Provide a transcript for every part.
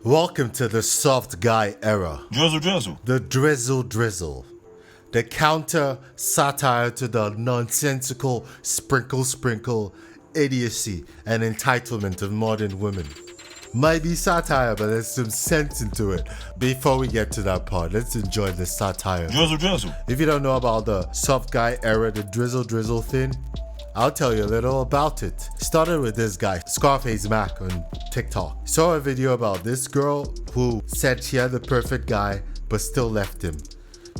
Welcome to the soft guy era. Drizzle. The drizzle. The counter satire to the nonsensical sprinkle idiocy and entitlement of modern women. Might be satire, but there's some sense into it. Before we get to that part, let's enjoy the satire. Drizzle. If you don't know about the soft guy era, the drizzle thing, I'll tell you a little about it. Started with this guy, Scarface Mac, on TikTok. Saw a video about this girl who said she had the perfect guy but still left him.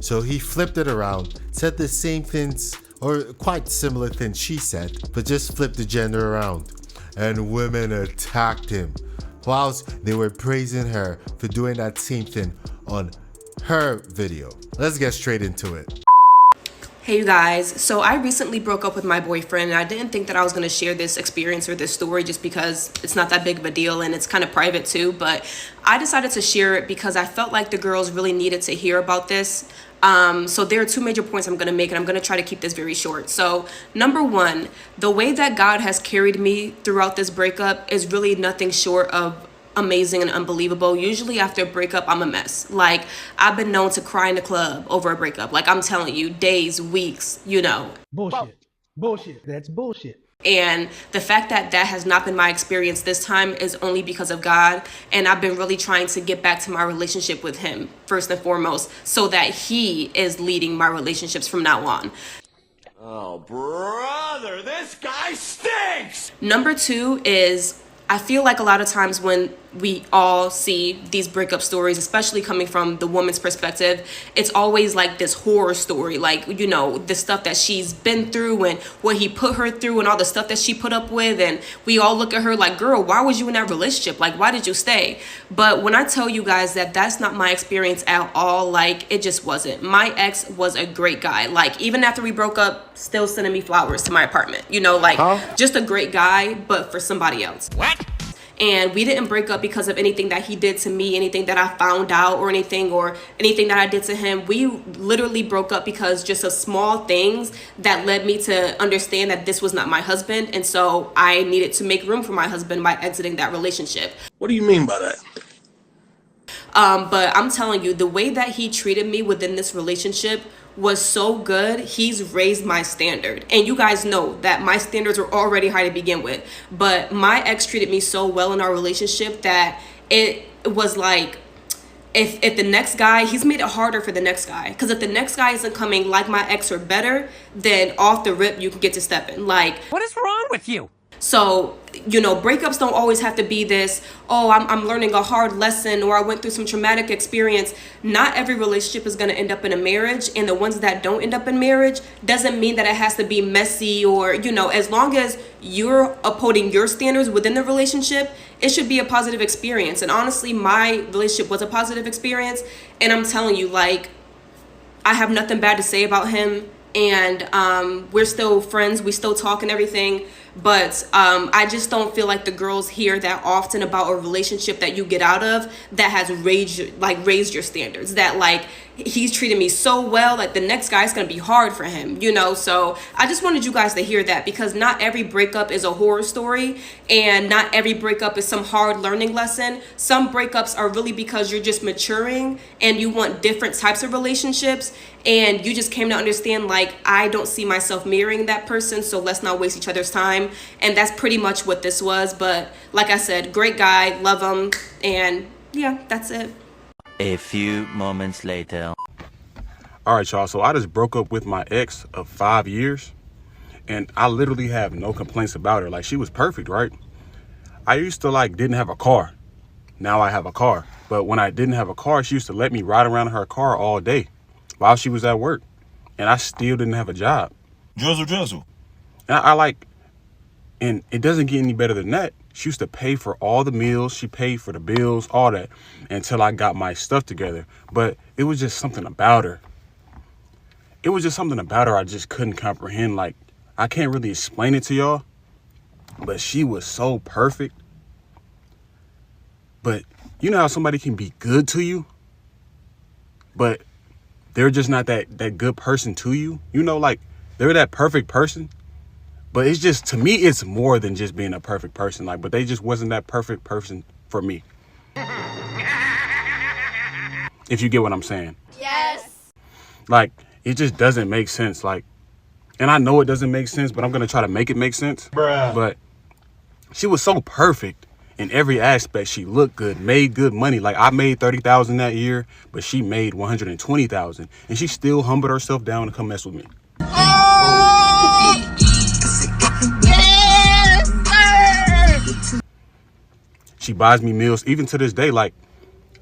So he flipped it around, said the same things or quite similar things she said, but just flipped the gender around. And women attacked him, whilst they were praising her for doing that same thing on her video. Let's get straight into it. Hey you guys, so I recently broke up with my boyfriend and I didn't think that I was going to share this experience or this story just because it's not that big of a deal and it's kind of private too, but I decided to share it because I felt like the girls really needed to hear about this. So there are two major points I'm going to make and I'm going to try to keep this very short. So number one, the way that God has carried me throughout this breakup is really nothing short of amazing and unbelievable. Usually after a breakup, I'm a mess. Like, I've been known to cry in the club over a breakup. Like, I'm telling you, days, weeks, Bullshit. That's bullshit. And the fact that that has not been my experience this time is only because of God. And I've been really trying to get back to my relationship with him, first and foremost, so that he is leading my relationships from now on. Oh, brother, this guy stinks! Number two is, I feel like a lot of times when we all see these breakup stories, especially coming from the woman's perspective, it's always like this horror story, like, you know, the stuff that she's been through and what he put her through and all the stuff that she put up with. And we all look at her like, girl, why was you in that relationship? Like, why did you stay? But when I tell you guys that that's not my experience at all, like, it just wasn't. My ex was a great guy. Like, even after we broke up, still sending me flowers to my apartment, you know, like, just a great guy, but for somebody else. What? And we didn't break up because of anything that he did to me, anything that I found out or anything that I did to him. We literally broke up because just of small things that led me to understand that this was not my husband. And so I needed to make room for my husband by exiting that relationship. What do you mean by that? But I'm telling you, the way that he treated me within this relationship was so good. He's raised my standard. And you guys know that my standards were already high to begin with. But my ex treated me so well in our relationship that it was like, if the next guy, he's made it harder for the next guy. Because if the next guy isn't coming like my ex or better, then off the rip, you can get to stepping. Like, What is wrong with you? so, you know, breakups don't always have to be this, oh, I'm learning a hard lesson or I went through some traumatic experience. Not every relationship is going to end up in a marriage. And the ones that don't end up in marriage doesn't mean that it has to be messy or, you know, as long as you're upholding your standards within the relationship, it should be a positive experience. And honestly, my relationship was a positive experience. And I'm telling you, like, I have nothing bad to say about him. And we're still friends. We still talk and everything. But I just don't feel like the girls hear that often about a relationship that you get out of that has raised your standards. That, like, he's treated me so well, like the next guy's gonna be hard for him, you know. So I just wanted you guys to hear that, because not every breakup is a horror story and not every breakup is some hard learning lesson. Some breakups are really because you're just maturing and you want different types of relationships, and you just came to understand, like, I don't see myself marrying that person, so let's not waste each other's time. And that's pretty much what this was. But like I said, great guy, love him, and yeah, that's it. A few moments later. All right, y'all. So I just broke up with my ex of 5 years, and I literally have no complaints about her. Like, she was perfect, right? I used to, like, didn't have a car. Now I have a car. But when I didn't have a car, she used to let me ride around in her car all day while she was at work. And I still didn't have a job. Drizzle. And and it doesn't get any better than that. She used to pay for all the meals. She paid for the bills, all that, until I got my stuff together. But it was just something about her. I just couldn't comprehend. Like, I can't really explain it to y'all, but she was so perfect. But you know how somebody can be good to you, but they're just not that good person to you? You know, like, they're that perfect person. But it's just, to me, it's more than just being a perfect person. Like, but they just wasn't that perfect person for me. If you get what I'm saying. Yes. Like, it just doesn't make sense. Like, and I know it doesn't make sense, but I'm going to try to make it make sense. Bruh. But she was so perfect in every aspect. She looked good, made good money. Like, I made $30,000 that year, but she made $120,000, and she still humbled herself down to come mess with me. She buys me meals even to this day. Like,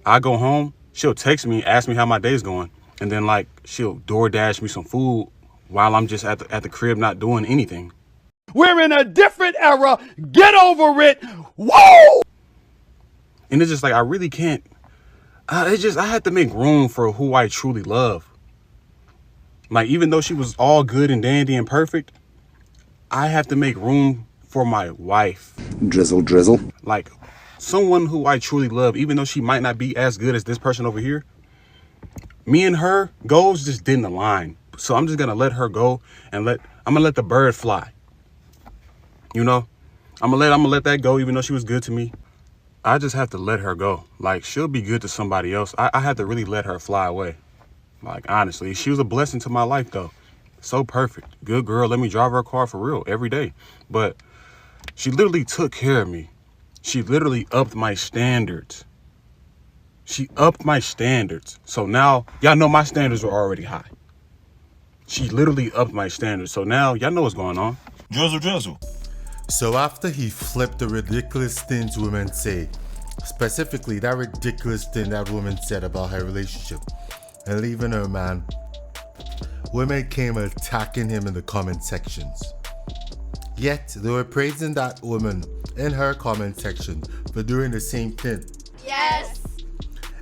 I go home, she'll text me, ask me how my day's going, and then like she'll DoorDash me some food while I'm just at the crib not doing anything. We're in a different era. Get over it. Whoa! And it's just like, I really can't. I had to make room for who I truly love. Like, even though she was all good and dandy and perfect, I have to make room for my wife. Drizzle, drizzle. Like, someone who I truly love, even though she might not be as good as this person over here. Me and her goals just didn't align. So I'm just gonna let her go and I'm gonna let the bird fly. You know? I'm gonna let that go, even though she was good to me. I just have to let her go. Like, she'll be good to somebody else. I had to really let her fly away. Like, honestly, she was a blessing to my life, though. So perfect. Good girl. Let me drive her car for real every day. But she literally took care of me. She literally upped my standards. She upped my standards. So now, y'all know my standards were already high. She literally upped my standards. So now, y'all know what's going on. Drizzle, drizzle. So after he flipped the ridiculous things women say, specifically that ridiculous thing that woman said about her relationship and leaving her man, women came attacking him in the comment sections. Yet they were praising that woman in her comment section for doing the same thing. Yes.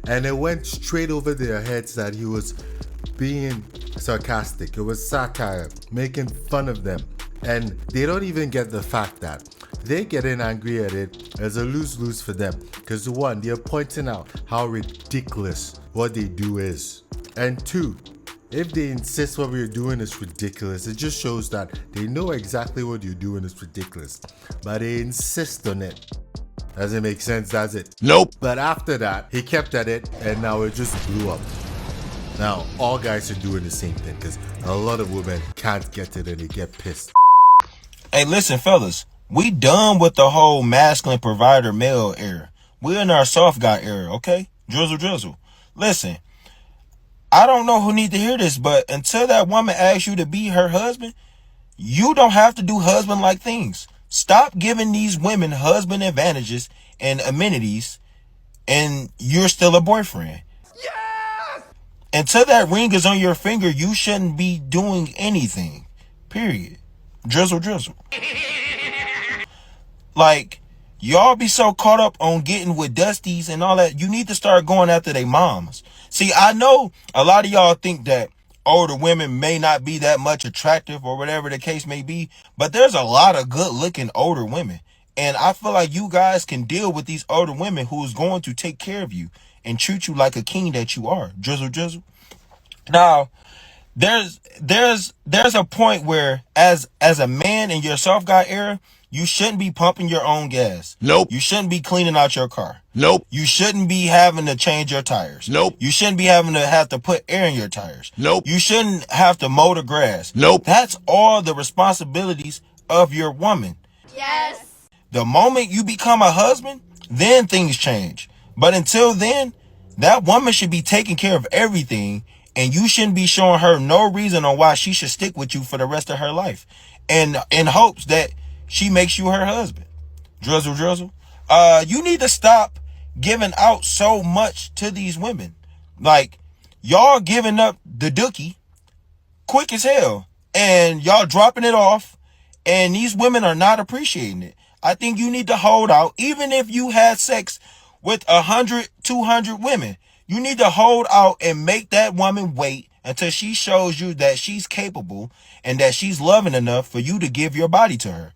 And it went straight over their heads that he was being sarcastic. It was satire, making fun of them. And they don't even get the fact that they getting angry at it as a lose-lose for them. Because one, they're pointing out how ridiculous what they do is. And two, if they insist what we're doing is ridiculous, it just shows that they know exactly what you're doing is ridiculous. But they insist on it. Doesn't make sense, does it? Nope. But after that, he kept at it and now it just blew up. Now, all guys are doing the same thing because a lot of women can't get it and they get pissed. Hey, listen, fellas, we done with the whole masculine provider male era. We're in our soft guy era, okay? Drizzle, drizzle. Listen, I don't know who need to hear this, but until that woman asks you to be her husband, you don't have to do husband-like things. Stop giving these women husband advantages and amenities, and you're still a boyfriend. Yes! Until that ring is on your finger, you shouldn't be doing anything. Period. Drizzle, drizzle. Like, y'all be so caught up on getting with Dusties and all that. You need to start going after their moms. See, I know a lot of y'all think that older women may not be that much attractive or whatever the case may be, but there's a lot of good looking older women. And I feel like you guys can deal with these older women who's going to take care of you and treat you like a king that you are. Drizzle, drizzle. Now, there's a point where as a man in your soft guy era, you shouldn't be pumping your own gas. Nope. You shouldn't be cleaning out your car. Nope. You shouldn't be having to change your tires. Nope. You shouldn't be having to have to put air in your tires. Nope. You shouldn't have to mow the grass. Nope. That's all the responsibilities of your woman. Yes. The moment you become a husband, then things change. But until then, that woman should be taking care of everything, and you shouldn't be showing her no reason on why she should stick with you for the rest of her life, and in hopes that she makes you her husband. Drizzle, drizzle. You need to stop giving out so much to these women. Like, y'all giving up the dookie quick as hell, and y'all dropping it off, and these women are not appreciating it. I think you need to hold out. Even if you had sex with 100, 200 women, you need to hold out and make that woman wait until she shows you that she's capable and that she's loving enough for you to give your body to her.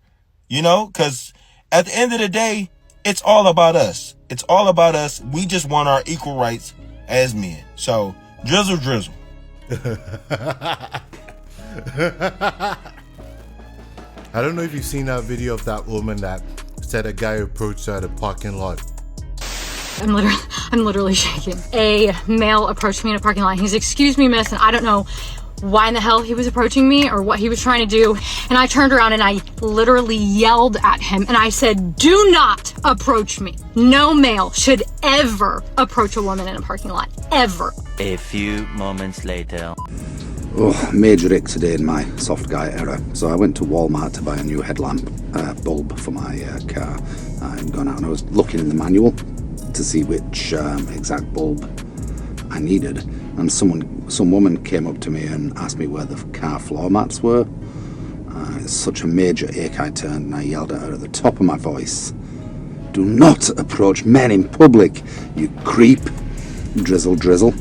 You know, because at the end of the day, it's all about us. It's all about us. We just want our equal rights as men. So, drizzle, drizzle. I don't know if you've seen that video of that woman that said a guy approached her at a parking lot I'm literally shaking. A male approached me in a parking lot. He's, "Excuse me, miss," and I don't know why in the hell he was approaching me or what he was trying to do. And I turned around and I literally yelled at him and I said, "Do not approach me. No male should ever approach a woman in a parking lot, ever." A few moments later. Oh, major ick today in my soft guy era. So I went to Walmart to buy a new headlamp bulb for my car. I'd gone out and I was looking in the manual to see which exact bulb I needed. And some woman came up to me and asked me where the car floor mats were. It's such a major ick, I turned and I yelled at her at the top of my voice, "Do not approach men in public, you creep." Drizzle, drizzle.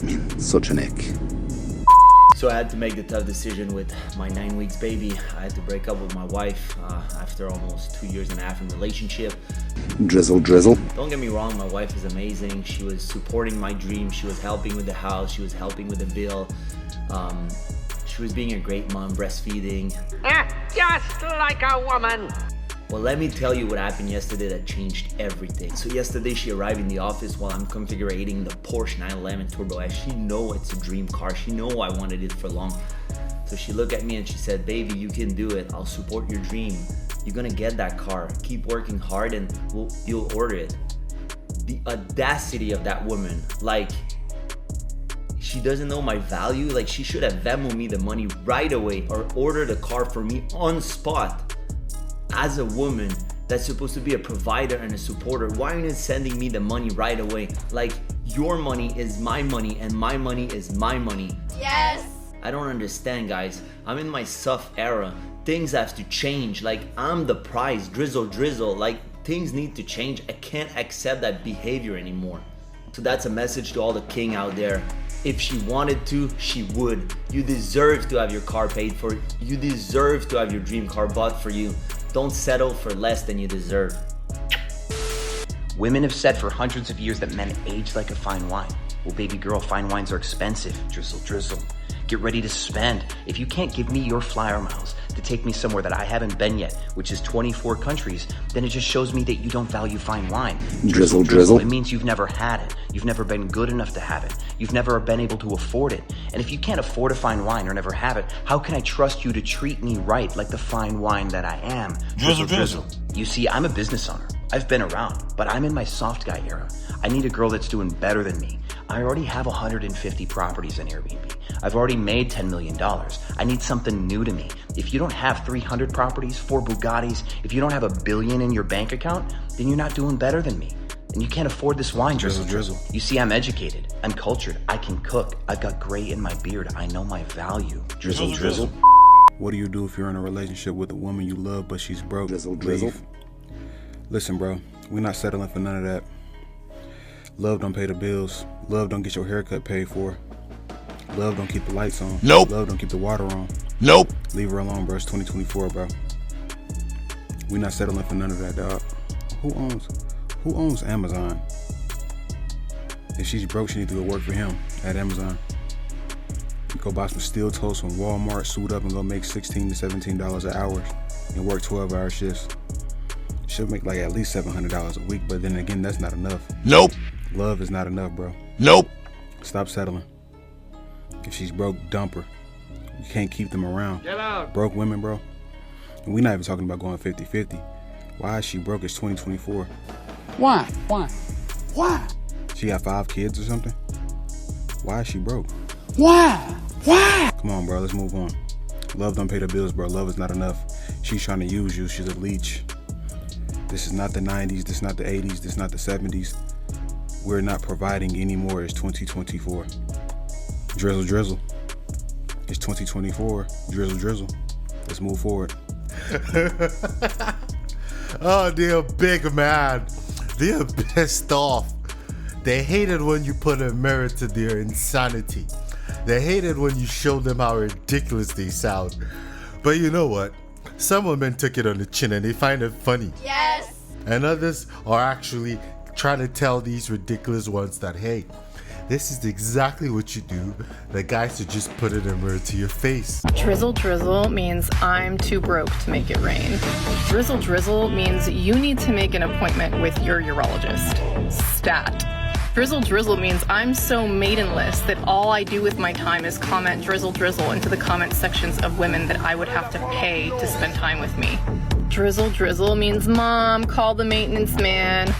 I mean, such an ick. So I had to make the tough decision with my 9 weeks baby. I had to break up with my wife after almost 2 years and a half in relationship. Drizzle, drizzle. Don't get me wrong, my wife is amazing. She was supporting my dream. She was helping with the house. She was helping with the bill. She was being a great mom, breastfeeding. Just like a woman. Well, let me tell you what happened yesterday that changed everything. So yesterday she arrived in the office while I'm configuring the Porsche 911 Turbo S. She know it's a dream car. She know I wanted it for long. So she looked at me and she said, "Baby, you can do it. I'll support your dream. You're gonna get that car. Keep working hard and you'll order it." The audacity of that woman, like, she doesn't know my value. Like, she should have Venmo me the money right away or ordered a car for me on spot. As a woman that's supposed to be a provider and a supporter, why aren't you sending me the money right away? Like, your money is my money and my money is my money. Yes. I don't understand, guys. I'm in my soft era. Things have to change. Like, I'm the prize. Drizzle, drizzle. Like, things need to change. I can't accept that behavior anymore. So that's a message to all the king out there. If she wanted to, she would. You deserve to have your car paid for. You deserve to have your dream car bought for you. Don't settle for less than you deserve. Women have said for hundreds of years that men age like a fine wine. Well, baby girl, fine wines are expensive. Drizzle, drizzle. Get ready to spend. If you can't give me your flyer miles to take me somewhere that I haven't been yet, which is 24 countries, then it just shows me that you don't value fine wine. Drizzle, drizzle. It means you've never had it. You've never been good enough to have it. You've never been able to afford it. And if you can't afford a fine wine or never have it, how can I trust you to treat me right like the fine wine that I am? Drizzle, drizzle. You see, I'm a business owner. I've been around, but I'm in my soft guy era. I need a girl that's doing better than me. I already have 150 properties in Airbnb. I've already made $10 million. I need something new to me. If you don't have 300 properties, 4 Bugattis, if you don't have $1 billion in your bank account, then you're not doing better than me. And you can't afford this wine, Drizzle, drizzle. You see, I'm educated. I'm cultured. I can cook. I've got gray in my beard. I know my value. Drizzle, drizzle. What do you do if you're in a relationship with a woman you love but she's broke? Drizzle, drizzle. Leave. Listen, bro, we're not settling for none of that. Love don't pay the bills. Love don't get your haircut paid for. Love don't keep the lights on. Nope. Love don't keep the water on. Nope. Leave her alone, bro. It's 2024, bro. We not settling for none of that, dog. Who owns Amazon? If she's broke, she needs to go work for him at Amazon. You go buy some steel toes from Walmart, suit up, and go make $16 to $17 an hour and work 12-hour shifts. She'll make like at least $700 a week, but then again, that's not enough. Nope. Love is not enough, bro. Nope. Stop settling. If she's broke, dump her. You can't keep them around. Get out. Broke women, bro. And we're not even talking about going 50-50. Why is she broke? It's 2024. Why? She got 5 kids or something? Why is she broke? Why? Come on, bro, let's move on. Love don't pay the bills, bro. Love is not enough. She's trying to use you. She's a leech. This is not the 90s. This is not the 80s. This is not the 70s. We're not providing anymore. It's 2024. Drizzle, drizzle. It's 2024. Drizzle, drizzle. Let's move forward. Oh, they're big mad. They're pissed off. They hate it when you put a mirror to their insanity. They hate it when you show them how ridiculous they sound. But you know what? Some women took it on the chin and they find it funny. Yes. And others are actually trying to tell these ridiculous ones that, hey, This is exactly what you do. The guys should just put it in a mirror to your face. Drizzle drizzle means I'm too broke to make it rain. Drizzle drizzle means you need to make an appointment with your urologist. Stat. Drizzle drizzle means I'm so maidenless that all I do with my time is comment drizzle drizzle into the comment sections of women that I would have to pay to spend time with me. Drizzle drizzle means mom, call the maintenance man.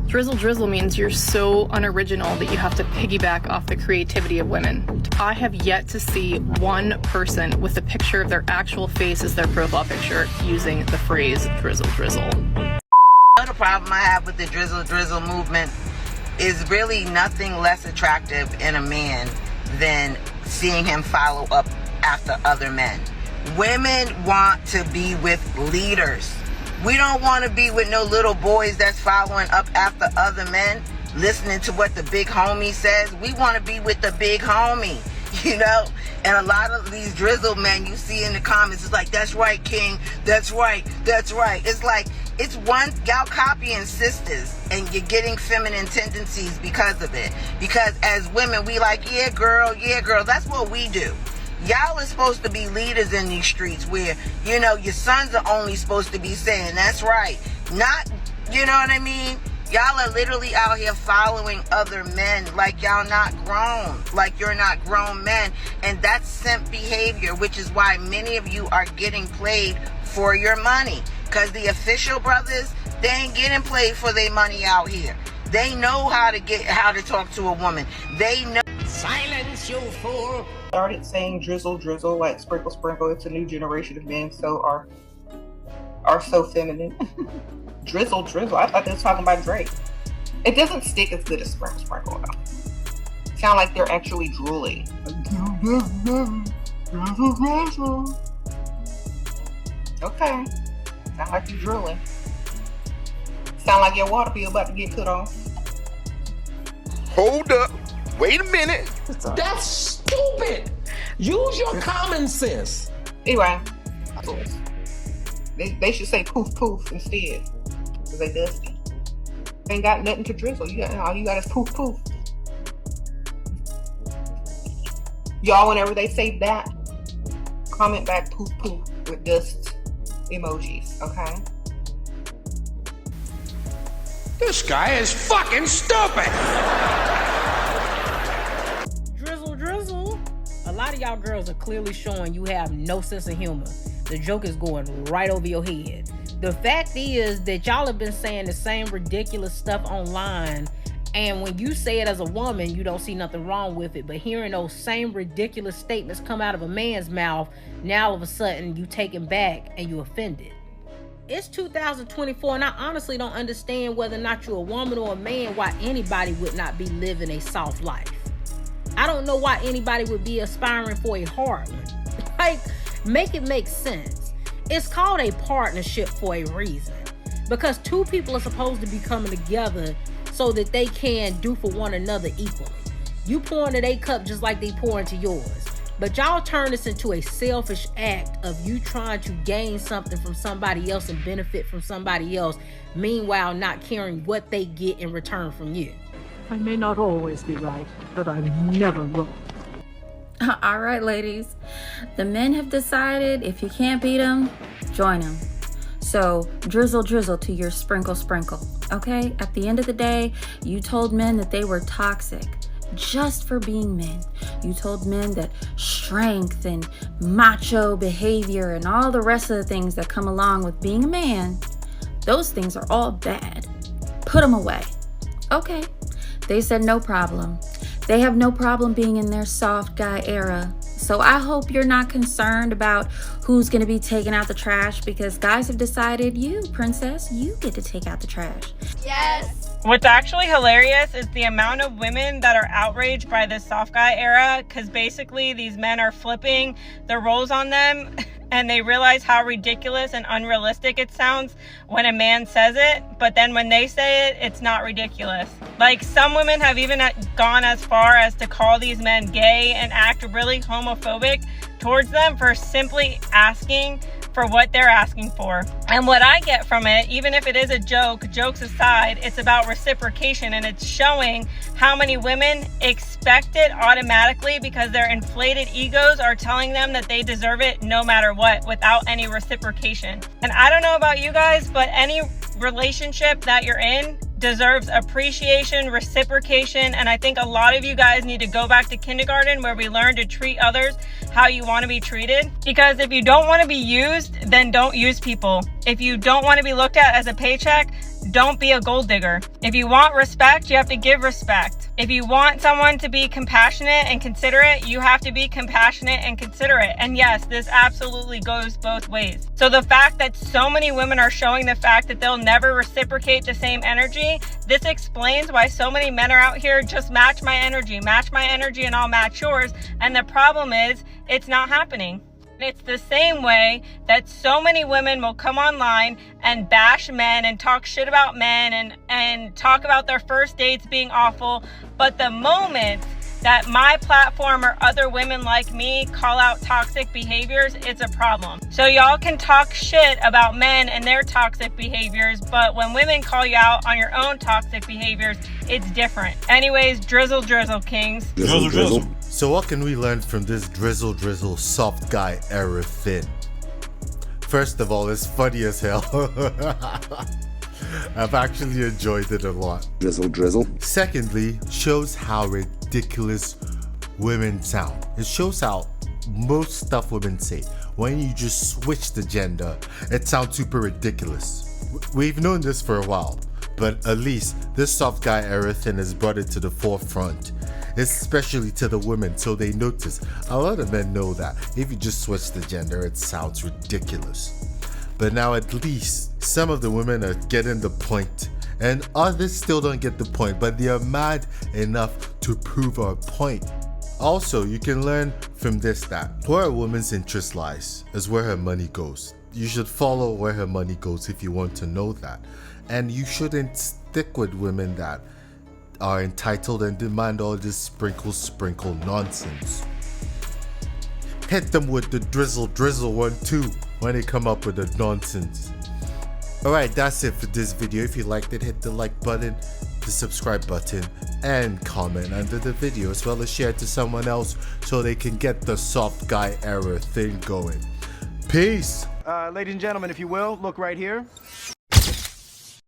Drizzle drizzle means you're so unoriginal that you have to piggyback off the creativity of women. I have yet to see one person with a picture of their actual face as their profile picture using the phrase drizzle drizzle. The problem I have with the drizzle drizzle movement is really nothing less attractive in a man than seeing him follow up after other men. Women want to be with leaders. We don't want to be with no little boys that's following up after other men, listening to what the big homie says. We want to be with the big homie, you know? And a lot of these drizzle men you see in the comments, it's like, that's right, King. That's right. That's right. It's like, it's one, y'all copying sisters and you're getting feminine tendencies because of it. Because as women, we like, yeah, girl. That's what we do. Y'all are supposed to be leaders in these streets where, you know, your sons are only supposed to be saying, that's right. Not, you know what I mean? Y'all are literally out here following other men like y'all not grown, like you're not grown men. And that's simp behavior, which is why many of you are getting played for your money. Because the official brothers, they ain't getting played for their money out here. They know how to talk to a woman. They know. Silence, you fool! Started saying drizzle drizzle, like sprinkle sprinkle. It's a new generation of men are so feminine. Drizzle drizzle. I thought they was talking about Drake. It doesn't stick as good as sprinkle sprinkle though. Sound like they're actually drooling. Okay. Sound like you drooling. Sound like your water bill about to get cut off. Hold up. Wait a minute. That's stupid! Use your common sense. Anyway, they should say poof poof instead. Because they dusty. They ain't got nothing to drizzle. All you got is poof poof. Y'all, whenever they say that, comment back poof poof with dust emojis, okay? This guy is fucking stupid! Drizzle. A lot of y'all girls are clearly showing you have no sense of humor. The joke is going right over your head. The fact is that y'all have been saying the same ridiculous stuff online, and when you say it as a woman, you don't see nothing wrong with it. But hearing those same ridiculous statements come out of a man's mouth, now all of a sudden you take it back and you offended. It's 2024, and I honestly don't understand whether or not you're a woman or a man, why anybody would not be living a soft life. I don't know why anybody would be aspiring for a hard one. Like, make it make sense. It's called a partnership for a reason. Because two people are supposed to be coming together so that they can do for one another equally. You pour into their cup just like they pour into yours. But y'all turn this into a selfish act of you trying to gain something from somebody else and benefit from somebody else, meanwhile not caring what they get in return from you. I may not always be right, but I'm never wrong. All right, ladies. The men have decided if you can't beat them, join them. So drizzle drizzle to your sprinkle sprinkle, okay? At the end of the day, you told men that they were toxic just for being men. You told men that strength and macho behavior and all the rest of the things that come along with being a man, those things are all bad. Put them away. Okay. They said no problem. They have no problem being in their soft guy era. So I hope you're not concerned about who's going to be taking out the trash, because guys have decided you, princess, you get to take out the trash. Yes. What's actually hilarious is the amount of women that are outraged by this soft guy era, because basically these men are flipping the roles on them and they realize how ridiculous and unrealistic it sounds when a man says it, but then when they say it, it's not ridiculous. Like, some women have even gone as far as to call these men gay and act really homophobic towards them for simply asking for what they're asking for. And what I get from it, even if it is a joke, jokes aside, it's about reciprocation, and it's showing how many women expect it automatically because their inflated egos are telling them that they deserve it no matter what, without any reciprocation. And I don't know about you guys, but any relationship that you're in deserves appreciation, reciprocation, and I think a lot of you guys need to go back to kindergarten where we learn to treat others how you want to be treated. Because if you don't want to be used, then don't use people. If you don't want to be looked at as a paycheck, don't be a gold digger. If you want respect, you have to give respect. If you want someone to be compassionate and considerate, you have to be compassionate and considerate. And yes, this absolutely goes both ways. So the fact that so many women are showing the fact that they'll never reciprocate the same energy, this explains why so many men are out here, just match my energy and I'll match yours. And the problem is, it's not happening. It's the same way that so many women will come online and bash men and talk shit about men and talk about their first dates being awful. But the moment that my platform or other women like me call out toxic behaviors, it's a problem. So y'all can talk shit about men and their toxic behaviors, but when women call you out on your own toxic behaviors, it's different. Anyways, drizzle kings. Drizzle. So what can we learn from this drizzle soft guy era thing? First of all, it's funny as hell. I've actually enjoyed it a lot. Drizzle. Secondly, shows how ridiculous women sound. It shows how most stuff women say, when you just switch the gender, it sounds super ridiculous. We've known this for a while, but at least this soft guy era thing has brought it to the forefront, especially to the women, so they notice. A lot of men know that if you just switch the gender, it sounds ridiculous. But now at least some of the women are getting the point, and others still don't get the point, but they are mad enough to prove our point. Also, you can learn from this that where a woman's interest lies is where her money goes. You should follow where her money goes if you want to know that. And you shouldn't stick with women that are entitled and demand all this sprinkle nonsense. Hit them with the drizzle one too when they come up with the nonsense. Alright, that's it for this video. If you liked it, hit the like button, the subscribe button, and comment under the video, as well as share it to someone else so they can get the soft guy era thing going. Peace! Ladies and gentlemen, if you will, look right here.